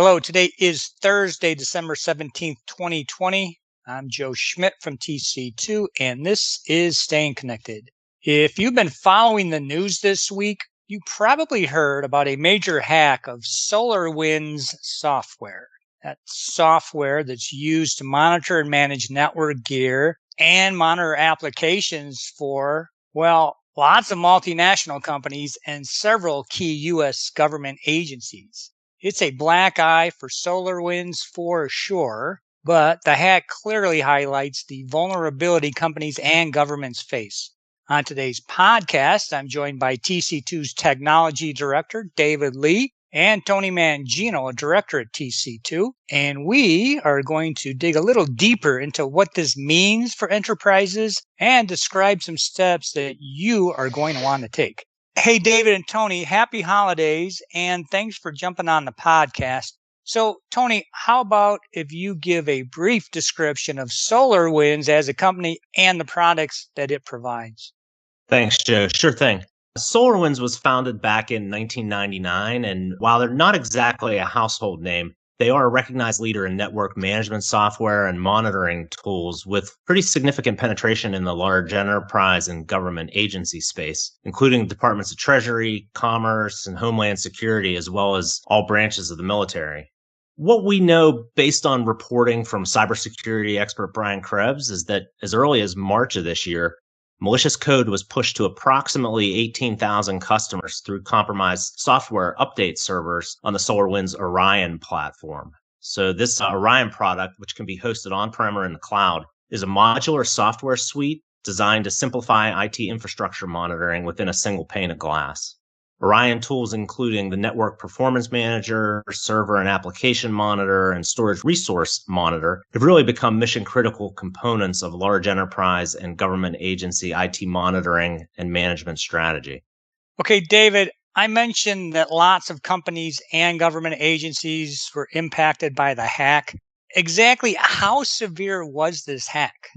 Hello, today is Thursday, December 17th, 2020. I'm Joe Schmidt from TC2, and this is Staying Connected. If you've been following the news this week, you probably heard about a major hack of SolarWinds software. That's software that's used to monitor and manage network gear and monitor applications for, well, lots of multinational companies and several key U.S. government agencies. It's a black eye for SolarWinds for sure, but the hack clearly highlights the vulnerability companies and governments face. On today's podcast, I'm joined by TC2's Technology Director, David Lee, and Tony Mangino, a director at TC2, and we are going to dig a little deeper into what this means for enterprises and describe some steps that you are going to want to take. Hey, David and Tony, happy holidays, and thanks for jumping on the podcast. So, Tony, how about if you give a brief description of SolarWinds as a company and the products that it provides? Thanks, Joe. Sure thing. SolarWinds was founded back in 1999, and while they're not exactly a household name, they are a recognized leader in network management software and monitoring tools with pretty significant penetration in the large enterprise and government agency space, including Departments of Treasury, Commerce, and Homeland Security, as well as all branches of the military. What we know based on reporting from cybersecurity expert Brian Krebs is that as early as March of this year, malicious code was pushed to approximately 18,000 customers through compromised software update servers on the SolarWinds Orion platform. So this Orion product, which can be hosted on-prem or in the cloud, is a modular software suite designed to simplify IT infrastructure monitoring within a single pane of glass. Orion tools, including the Network Performance Manager, Server and Application Monitor, and Storage Resource Monitor, have really become mission-critical components of large enterprise and government agency IT monitoring and management strategy. Okay, David, I mentioned that lots of companies and government agencies were impacted by the hack. Exactly how severe was this hack?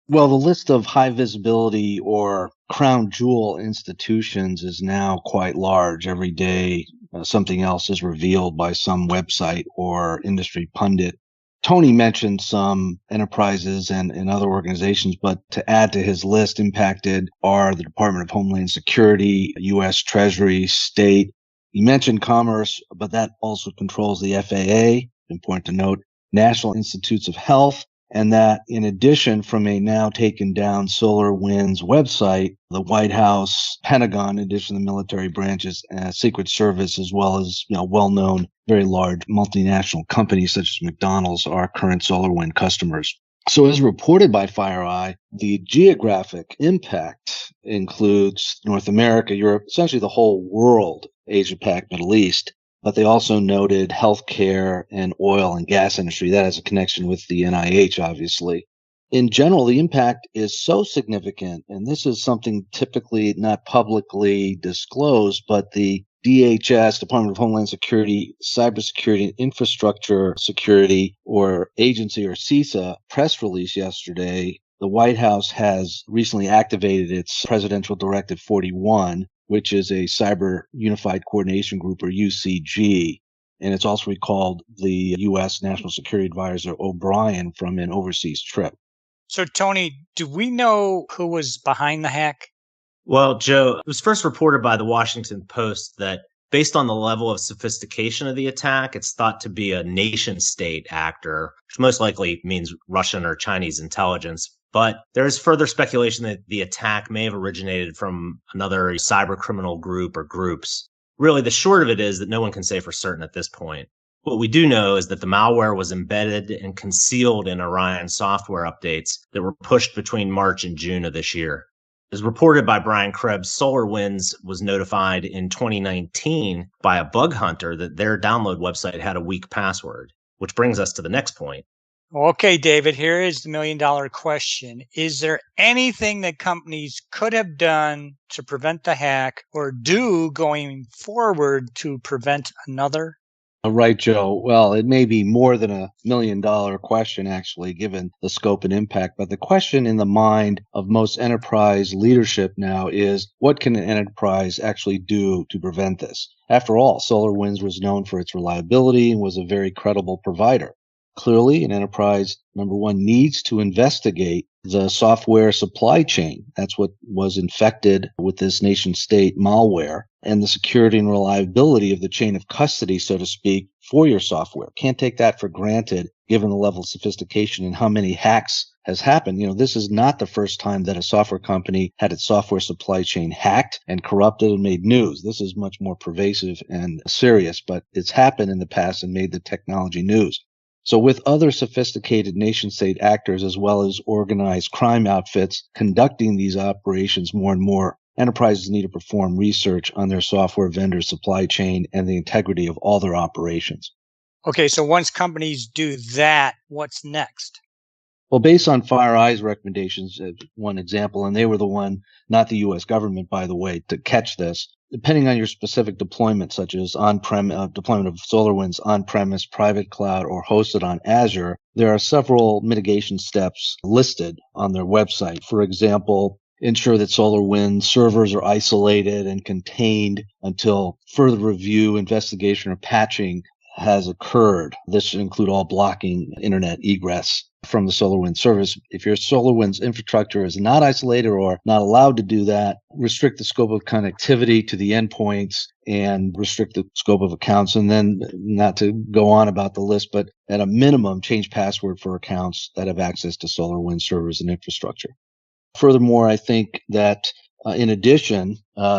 Well, the list of high visibility or crown jewel institutions is now quite large. Every day, something else is revealed by some website or industry pundit. Tony mentioned some enterprises and other organizations, but to add to his list, impacted are the Department of Homeland Security, U.S. Treasury, State. He mentioned Commerce, but that also controls the FAA, important to note, National Institutes of Health, and that in addition, from a now taken down SolarWinds website, the White House, Pentagon, in addition to the military branches, Secret Service, as well as well-known, very large multinational companies such as McDonald's are current SolarWinds customers. So as reported by FireEye, the geographic impact includes North America, Europe, essentially the whole world, Asia-Pac, Middle East. But they also noted healthcare and oil and gas industry. That has a connection with the NIH, obviously. In general, the impact is so significant, and this is something typically not publicly disclosed, but the DHS, Department of Homeland Security, Cybersecurity and Infrastructure Security, or agency, or CISA, press release yesterday, the White House has recently activated its Presidential Directive 41, which is a Cyber Unified Coordination Group, or UCG. And it's also recalled the U.S. National Security Advisor O'Brien from an overseas trip. So, Tony, do we know who was behind the hack? Well, Joe, it was first reported by the Washington Post that based on the level of sophistication of the attack, it's thought to be a nation-state actor, which most likely means Russian or Chinese intelligence. But there is further speculation that the attack may have originated from another cyber criminal group or groups. Really, the short of it is that no one can say for certain at this point. What we do know is that the malware was embedded and concealed in Orion software updates that were pushed between March and June of this year. As reported by Brian Krebs, SolarWinds was notified in 2019 by a bug hunter that their download website had a weak password, which brings us to the next point. Okay, David, here is the million-dollar question. Is there anything that companies could have done to prevent the hack or do going forward to prevent another? Right, Joe. Well, it may be more than $1 million question, actually, given the scope and impact. But the question in the mind of most enterprise leadership now is, what can an enterprise actually do to prevent this? After all, SolarWinds was known for its reliability and was a very credible provider. Clearly, an enterprise, number one, needs to investigate the software supply chain. That's what was infected with this nation state malware, and the security and reliability of the chain of custody, so to speak, for your software. Can't take that for granted given the level of sophistication and how many hacks has happened. This is not the first time that a software company had its software supply chain hacked and corrupted and made news. This is much more pervasive and serious, but it's happened in the past and made the technology news. So with other sophisticated nation-state actors as well as organized crime outfits conducting these operations more and more, enterprises need to perform research on their software vendor supply chain and the integrity of all their operations. Okay, so once companies do that, what's next? Well, based on FireEye's recommendations, one example, and they were the one, not the U.S. government, by the way, to catch this, depending on your specific deployment, such as deployment of SolarWinds on-premise, private cloud, or hosted on Azure, there are several mitigation steps listed on their website. For example, ensure that SolarWinds servers are isolated and contained until further review, investigation, or patching has occurred. This should include all blocking internet egress from the SolarWinds service. If your SolarWinds infrastructure is not isolated or not allowed to do that, restrict the scope of connectivity to the endpoints and restrict the scope of accounts. And then, not to go on about the list, but at a minimum, change password for accounts that have access to SolarWinds servers and infrastructure. Furthermore, I think that in addition,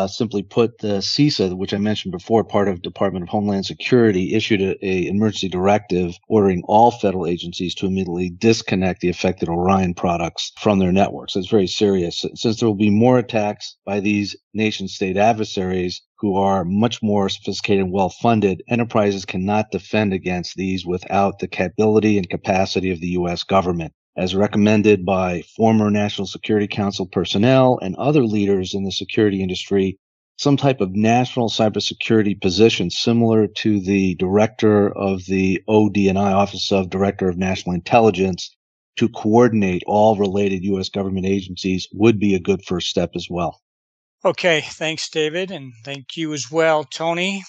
simply put, the CISA, which I mentioned before, part of Department of Homeland Security, issued an emergency directive ordering all federal agencies to immediately disconnect the affected Orion products from their networks. It's very serious. Since there will be more attacks by these nation-state adversaries who are much more sophisticated and well-funded, enterprises cannot defend against these without the capability and capacity of the U.S. government. As recommended by former National Security Council personnel and other leaders in the security industry, some type of national cybersecurity position similar to the director of the ODNI, Office of Director of National Intelligence, to coordinate all related U.S. government agencies would be a good first step as well. Okay, thanks, David, and thank you as well, Tony.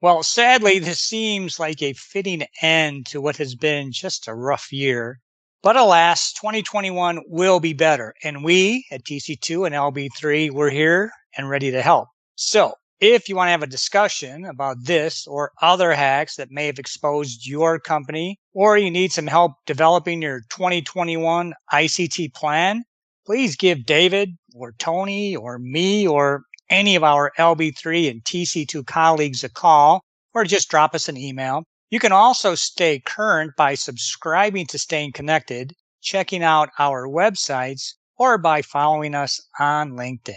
Well, sadly, this seems like a fitting end to what has been just a rough year. But alas, 2021 will be better, and we at TC2 and LB3, we're here and ready to help. So if you want to have a discussion about this or other hacks that may have exposed your company, or you need some help developing your 2021 ICT plan, please give David or Tony or me or any of our LB3 and TC2 colleagues a call, or just drop us an email. You can also stay current by subscribing to Staying Connected, checking out our websites, or by following us on LinkedIn.